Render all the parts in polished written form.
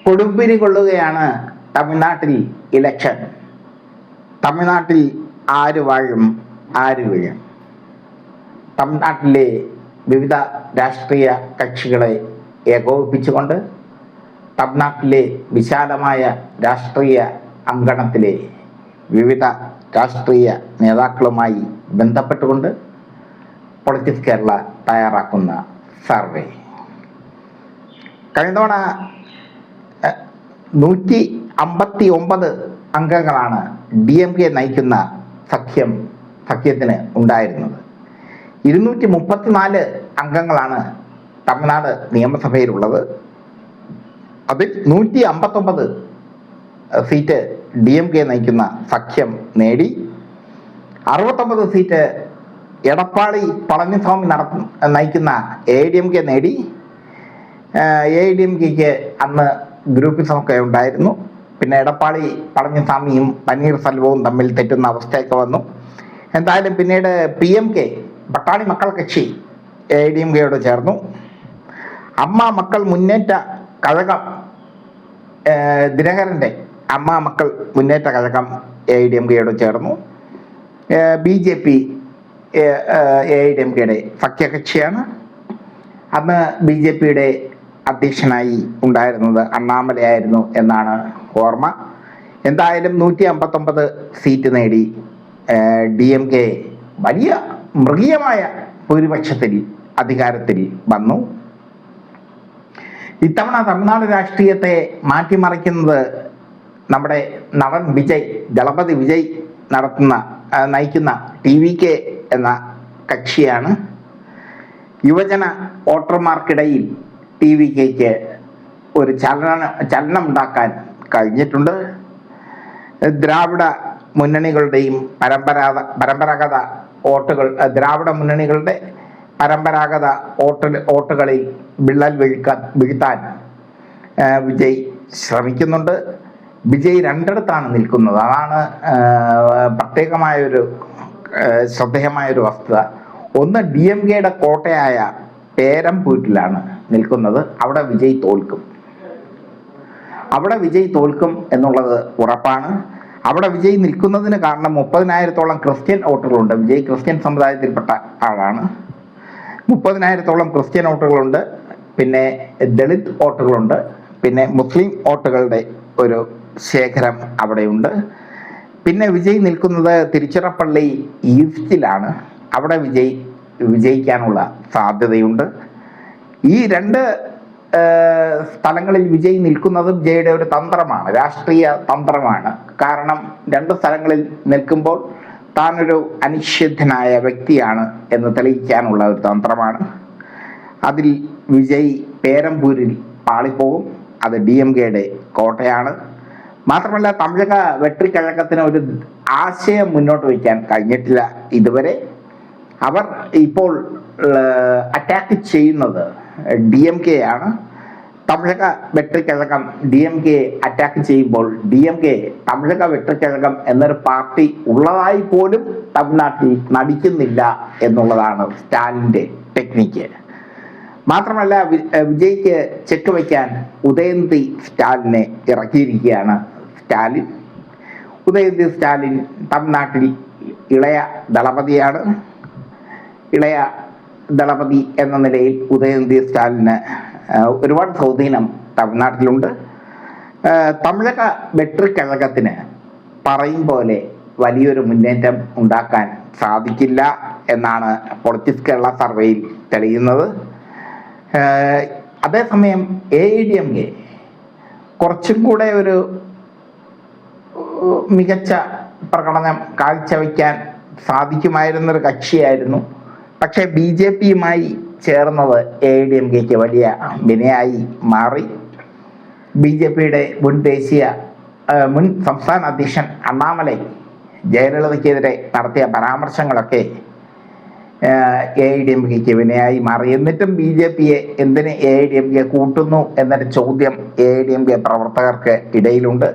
കൊടുമ്പിരി കൊള്ളുകയാണ് തമിഴ്നാട്ടിൽ ഇലക്ഷൻ. തമിഴ്നാട്ടിൽ ആര് വാഴും, ആര് വീഴും? തമിഴ്നാട്ടിലെ വിവിധ രാഷ്ട്രീയ കക്ഷികളെ ഏകോപിപ്പിച്ചുകൊണ്ട് തമിഴ്നാട്ടിലെ വിശാലമായ രാഷ്ട്രീയ അങ്കണത്തിലെ വിവിധ രാഷ്ട്രീയ നേതാക്കളുമായി ബന്ധപ്പെട്ടുകൊണ്ട് പൊളിറ്റിക്സ് കേരള തയ്യാറാക്കുന്ന സർവേ. കഴിഞ്ഞ തവണ 159 അംഗങ്ങളാണ് DMK നയിക്കുന്ന സഖ്യത്തിന് ഉണ്ടായിരുന്നത്. 234 അംഗങ്ങളാണ് തമിഴ്നാട് നിയമസഭയിലുള്ളത്. അതിൽ 159 സീറ്റ് DMK നയിക്കുന്ന സഖ്യം നേടി. 69 സീറ്റ് എടപ്പാടി പളനിസ്വാമി നയിക്കുന്ന AIADMK നേടി. AIADMKക്ക് അന്ന് ഗ്രൂപ്പിസമൊക്കെ ഉണ്ടായിരുന്നു. പിന്നെ എടപ്പാടി പളനിസ്വാമിയും പന്നീർസെൽവവും തമ്മിൽ തെറ്റുന്ന അവസ്ഥയൊക്കെ വന്നു. എന്തായാലും പിന്നീട് PMK പട്ടാളി മക്കൾ കക്ഷി AIADMKയോട് ചേർന്നു. അമ്മ മക്കൾ മുന്നേറ്റ കഴകം ദിനകരൻ്റെ അമ്മ മക്കൾ മുന്നേറ്റ കഴകം AIADMKയോട് ചേർന്നു. BJP AIADMKയുടെ സഖ്യകക്ഷിയാണ്. അന്ന് BJPയുടെ അധ്യക്ഷനായി ഉണ്ടായിരുന്നത് അണ്ണാമലയായിരുന്നു എന്നാണ് ഓർമ്മ. എന്തായാലും 159 സീറ്റ് നേടി DMK വലിയ മൃഗീയമായ ഭൂരിപക്ഷത്തിൽ അധികാരത്തിൽ വന്നു. ഇത്തവണ തമിഴ്നാട് രാഷ്ട്രീയത്തെ മാറ്റിമറിക്കുന്നത് നമ്മുടെ നടൻ ദളപതി വിജയ് നയിക്കുന്ന TVK എന്ന കക്ഷിയാണ്. യുവജന വോട്ടർമാർക്കിടയിൽ TVKക്ക് ഒരു ചലനം ഉണ്ടാക്കാൻ കഴിഞ്ഞിട്ടുണ്ട്. ദ്രാവിഡ മുന്നണികളുടെയും പരമ്പരാഗത വോട്ടുകൾ മുന്നണികളുടെ പരമ്പരാഗത വോട്ടുകളിൽ വിള്ളൽ വീഴ്ത്താൻ വിജയ് ശ്രമിക്കുന്നുണ്ട്. വിജയ് രണ്ടിടത്താണ് നിൽക്കുന്നത്. അതാണ് പ്രത്യേകമായൊരു ശ്രദ്ധേയമായൊരു വസ്തുത. ഒന്ന് DMKയുടെ കോട്ടയായ പേരംപൂറ്റിലാണ് നിൽക്കുന്നത്. അവിടെ വിജയ് തോൽക്കും എന്നുള്ളത് ഉറപ്പാണ്. അവിടെ വിജയ് നിൽക്കുന്നതിന് കാരണം 30,000-ഓളം ക്രിസ്ത്യൻ വോട്ടുകളുണ്ട്. വിജയ് ക്രിസ്ത്യൻ സമുദായത്തിൽപ്പെട്ട ആളാണ്. 30,000-ഓളം ക്രിസ്ത്യൻ വോട്ടുകളുണ്ട്. പിന്നെ ദളിത് വോട്ടുകളുണ്ട്. പിന്നെ മുസ്ലിം വോട്ടുകളുടെ ഒരു ശേഖരം അവിടെയുണ്ട്. പിന്നെ വിജയ് നിൽക്കുന്നത് തിരുച്ചിറപ്പള്ളി ഈസ്റ്റിലാണ്. അവിടെ വിജയിക്കാനുള്ള സാധ്യതയുണ്ട്. ഈ രണ്ട് സ്ഥലങ്ങളിൽ വിജയ് നിൽക്കുന്നതും വിജയുടെ ഒരു തന്ത്രമാണ്, രാഷ്ട്രീയ തന്ത്രമാണ്. കാരണം 2 സ്ഥലങ്ങളിൽ നിൽക്കുമ്പോൾ താനൊരു അനിഷേധ്യനായ വ്യക്തിയാണ് എന്ന് തെളിയിക്കാനുള്ള ഒരു തന്ത്രമാണ്. അതിൽ വിജയ് പേരമ്പൂരിൽ പാളിപ്പോകും. അത് DMKയുടെ കോട്ടയാണ്. മാത്രമല്ല തമിഴക വെട്രിക്കഴകത്തിന് ഒരു ആശയം മുന്നോട്ട് വയ്ക്കാൻ കഴിഞ്ഞിട്ടില്ല ഇതുവരെ. അവർ ഇപ്പോൾ അറ്റാക്ക് ചെയ്യുന്നത് DMKയാണ്. തമിഴക വെട്രിക്കഴകം DMK അറ്റാക്ക് ചെയ്യുമ്പോൾ DMK തമിഴക വെട്രിക്കഴകം എന്നൊരു പാർട്ടി ഉള്ളതായി പോലും തമിഴ്നാട്ടിൽ നടിക്കുന്നില്ല എന്നുള്ളതാണ് സ്റ്റാലിൻ്റെ ടെക്നിക്ക്. മാത്രമല്ല വിജയ്ക്ക് ചെക്ക് വയ്ക്കാൻ ഉദയനിധി സ്റ്റാലിനെ ഇറക്കിയിരിക്കുകയാണ് സ്റ്റാലിൻ. ഉദയനിധി സ്റ്റാലിൻ തമിഴ്നാട്ടിൽ ഇളയ ദളപതിയാണ്. ഇളയ ദളപതി എന്ന നിലയിൽ ഉദയനിധി സ്റ്റാലിന് ഒരുപാട് സ്വാധീനം തമിഴ്നാട്ടിലുണ്ട്. തമിഴക വെട്രിക്കഴകത്തിന് പറയും പോലെ വലിയൊരു മുന്നേറ്റം ഉണ്ടാക്കാൻ സാധിക്കില്ല എന്നാണ് പൊളിറ്റിക്സ് കേരള സർവേയിൽ തെളിയുന്നത്. അതേസമയം AIADMK കുറച്ചും കൂടെ ഒരു മികച്ച പ്രകടനം കാഴ്ചവെക്കാൻ സാധിക്കുമായിരുന്നൊരു കക്ഷിയായിരുന്നു. പക്ഷേ BJPയുമായി ചേർന്നത് AIADMKക്ക് വലിയ വിനയായി മാറി. BJPയുടെ മുൻ സംസ്ഥാന അധ്യക്ഷൻ അണ്ണാമലൈ ജയലളിതയ്ക്കെതിരെ നടത്തിയ പരാമർശങ്ങളൊക്കെ AIADMKക്ക് വിനയായി മാറി. എന്നിട്ടും BJPയെ എന്തിന് AIADMK കൂട്ടുന്നു എന്നൊരു ചോദ്യം AIADMK പ്രവർത്തകർക്ക് ഇടയിലുണ്ട്.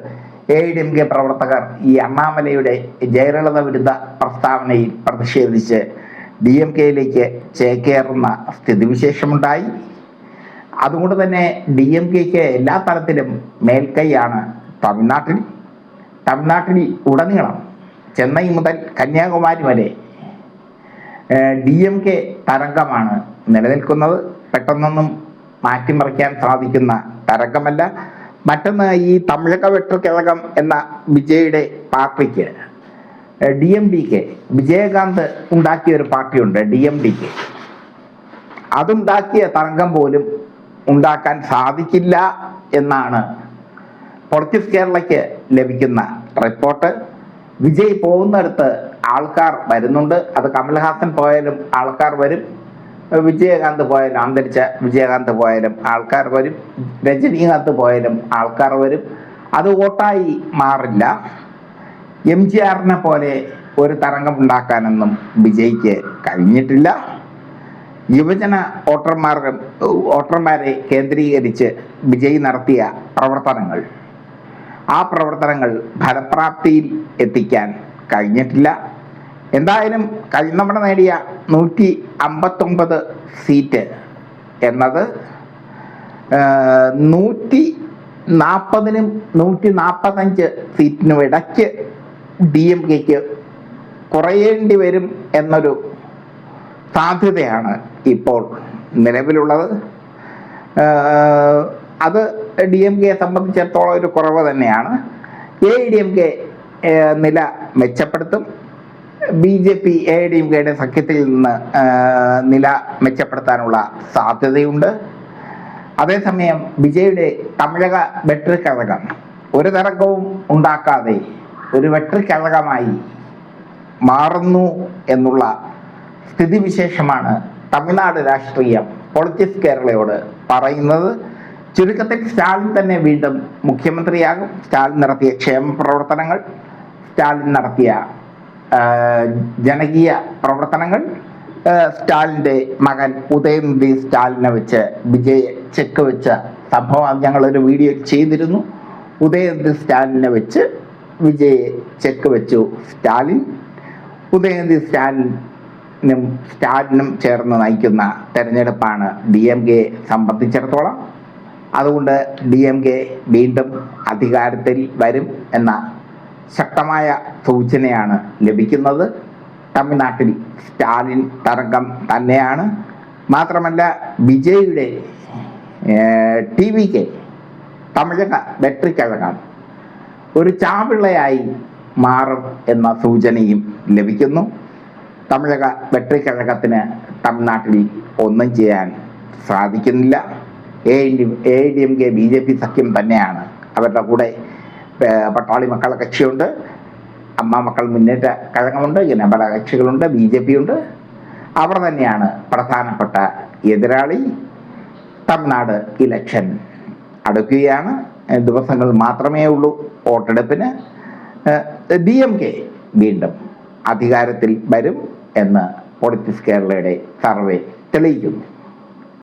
AIADMK പ്രവർത്തകർ ഈ അണ്ണാമലയുടെ ജയലളിത വിരുദ്ധ പ്രസ്താവനയിൽ പ്രതിഷേധിച്ച് DMKയിലേക്ക് ചേക്കേറുന്ന സ്ഥിതിവിശേഷമുണ്ടായി. അതുകൊണ്ട് തന്നെ DMKക്ക് എല്ലാ തലത്തിലും മേൽക്കൈയാണ് തമിഴ്നാട്ടിൽ. തമിഴ്നാട്ടിൽ ഉടനീളം ചെന്നൈ മുതൽ കന്യാകുമാരി വരെ DMK തരംഗമാണ് നിലനിൽക്കുന്നത്. പെട്ടെന്നൊന്നും മാറ്റിമറിക്കാൻ സാധിക്കുന്ന തരംഗമല്ല. മറ്റൊന്ന്, ഈ തമിഴക വെട്ടുകഴകം എന്ന വിജയുടെ പാർട്ടിക്ക് DMDK, വിജയകാന്ത് ഉണ്ടാക്കിയ ഒരു പാർട്ടിയുണ്ട് DMDK. അതുണ്ടാക്കിയ തരംഗം പോലും ഉണ്ടാക്കാൻ സാധിക്കില്ല എന്നാണ് പൊളിറ്റിക്സ് കേരളയ്ക്ക് ലഭിക്കുന്ന റിപ്പോർട്ട്. വിജയ് പോകുന്നിടത്ത് ആൾക്കാർ വരുന്നുണ്ട്. അത് കമൽഹാസൻ പോയാലും ആൾക്കാർ വരും, വിജയകാന്ത് പോയാലും, അന്തരിച്ച വിജയകാന്ത് പോയാലും ആൾക്കാർ വരും, രജനീകാന്ത് പോയാലും ആൾക്കാർ വരും. അത് വോട്ടായി മാറില്ല. MGRനെ പോലെ ഒരു തരംഗം ഉണ്ടാക്കാനൊന്നും വിജയ്ക്ക് കഴിഞ്ഞിട്ടില്ല. യുവജന വോട്ടർമാരെ കേന്ദ്രീകരിച്ച് വിജയ് നടത്തിയ പ്രവർത്തനങ്ങൾ, ആ പ്രവർത്തനങ്ങൾ ഫലപ്രാപ്തിയിൽ എത്തിക്കാൻ കഴിഞ്ഞിട്ടില്ല. എന്തായാലും നമ്മൾ നേടിയ 159 സീറ്റ് എന്നത് 140നും 145 സീറ്റിനും ഇടയ്ക്ക് DMKക്ക് കുറയേണ്ടി വരും എന്നൊരു സാധ്യതയാണ് ഇപ്പോൾ നിലവിലുള്ളത്. അത് DMKയെ സംബന്ധിച്ചിടത്തോളം ഒരു കുറവ് തന്നെയാണ്. AIDMK നില മെച്ചപ്പെടുത്തും. BJP AIDMKയുടെ സഖ്യത്തിൽ നിന്ന് നില മെച്ചപ്പെടുത്താനുള്ള സാധ്യതയുണ്ട്. അതേസമയം വിജയുടെ തമിഴക വെട്രിക്കഴകം ഒരു തരംഗവും ഉണ്ടാക്കാതെ ഒരു വെട്രിക്കഴകമായി മാറുന്നു എന്നുള്ള സ്ഥിതിവിശേഷമാണ് തമിഴ്നാട് രാഷ്ട്രീയം പൊളിറ്റിക്സ് കേരളയോട് പറയുന്നത്. ചുരുക്കത്തിൽ സ്റ്റാലിൻ തന്നെ വീണ്ടും മുഖ്യമന്ത്രിയാകും. സ്റ്റാലിൻ നടത്തിയ ക്ഷേമ പ്രവർത്തനങ്ങൾ, സ്റ്റാലിൻ നടത്തിയ ജനകീയ പ്രവർത്തനങ്ങൾ, സ്റ്റാലിൻ്റെ മകൻ ഉദയനിധി സ്റ്റാലിനെ വെച്ച് വിജയ് ചെക്ക് വെച്ച സംഭവം ഞങ്ങളൊരു വീഡിയോ ചെയ്തിരുന്നു. ഉദയനിധി സ്റ്റാലിനെ വെച്ച് വിജയ് ചെക്ക് വെച്ചു സ്റ്റാലിൻ. ഉദയനിധി സ്റ്റാലിനും ചേർന്ന് നയിക്കുന്ന തെരഞ്ഞെടുപ്പാണ് DMKയെ സംബന്ധിച്ചിടത്തോളം. അതുകൊണ്ട് DMK വീണ്ടും അധികാരത്തിൽ വരും എന്ന ശക്തമായ സൂചനയാണ് ലഭിക്കുന്നത്. തമിഴ്നാട്ടിൽ സ്റ്റാലിൻ തരംഗം തന്നെയാണ്. മാത്രമല്ല വിജയുടെ TVK തമിഴക വെട്രിക്കഴകം ഒരു ചാവിളയായി മാറും എന്ന സൂചനയും ലഭിക്കുന്നു. തമിഴക വെട്രിക്കഴകത്തിന് തമിഴ്നാട്ടിൽ ഒന്നും ചെയ്യാൻ സാധിക്കുന്നില്ല. AIDMK BJP സഖ്യം തന്നെയാണ്. അവരുടെ കൂടെ പട്ടാളി മക്കളെ കക്ഷിയുണ്ട്, അമ്മ മക്കൾ മുന്നേറ്റ കഴകമുണ്ട്, ഇങ്ങനെ പല കക്ഷികളുണ്ട്, BJP ഉണ്ട്. അവർ തന്നെയാണ് പ്രധാനപ്പെട്ട എതിരാളി. തമിഴ്നാട് ഇലക്ഷൻ അടുക്കുകയാണ്. ദിവസങ്ങൾ മാത്രമേ ഉള്ളൂ വോട്ടെടുപ്പിന്. DMK വീണ്ടും അധികാരത്തിൽ വരും എന്ന് പൊളിറ്റിക്സ് കേരളയുടെ സർവേ തെളിയിക്കുന്നു.